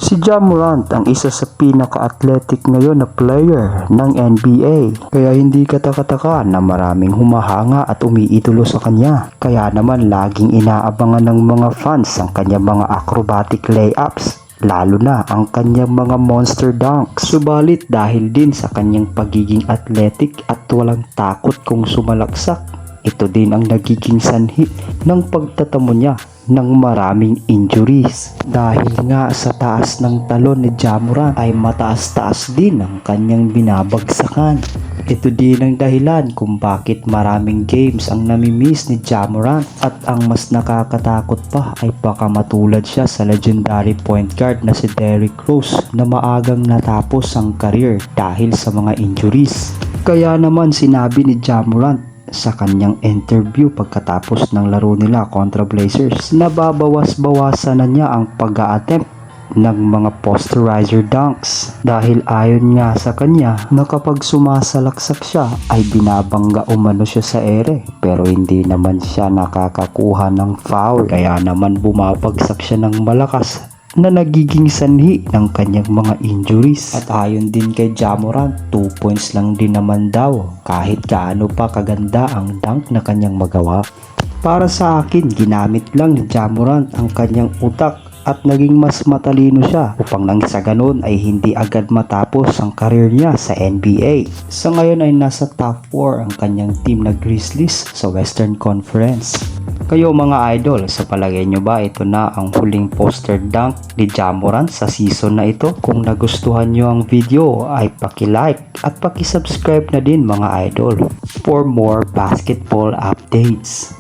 Si Ja Morant ang isa sa pinaka-athletic ngayon na player ng NBA. Kaya hindi katakataka na maraming humahanga at umiidolo sa kanya. Kaya naman laging inaabangan ng mga fans ang kanyang mga acrobatic layups. Lalo na ang kanyang mga monster dunks. Subalit dahil din sa kanyang pagiging athletic at walang takot kung sumalaksak, ito din ang nagiging sanhi ng pagtatamo niya ng maraming injuries. Dahil nga sa taas ng talon ni Ja Morant ay mataas-taas din ang kanyang binabagsakan. Ito din ang dahilan kung bakit maraming games ang namimiss ni Ja Morant, at ang mas nakakatakot pa ay baka matulad siya sa legendary point guard na si Derrick Rose na maagang natapos ang career dahil sa mga injuries. Kaya naman sinabi ni Ja Morant sa kanyang interview pagkatapos ng laro nila kontra Blazers na babawas-bawasan na niya ang pag-a-attempt ng mga posterizer dunks dahil ayon nga sa kanya na kapag sumasalaksak siya ay binabangga umano siya sa ere, pero hindi naman siya nakakakuha ng foul, kaya naman bumabagsak siya ng malakas na nagiging sanhi ng kanyang mga injuries. At ayon din kay Ja Morant, 2 points lang din naman daw kahit gaano pa kaganda ang dunk na kanyang magawa. Para sa akin, ginamit lang ni Ja Morant ang kanyang utak at naging mas matalino siya upang nang sa ganun ay hindi agad matapos ang career niya sa NBA. Sa ngayon ay nasa top 4 ang kanyang team na Grizzlies sa Western Conference. Kayo mga idol, sa palagay nyo ba ito na ang huling poster dunk ni Ja Morant sa season na ito? Kung nagustuhan nyo ang video ay paki-like at paki-subscribe na din mga idol for more basketball updates.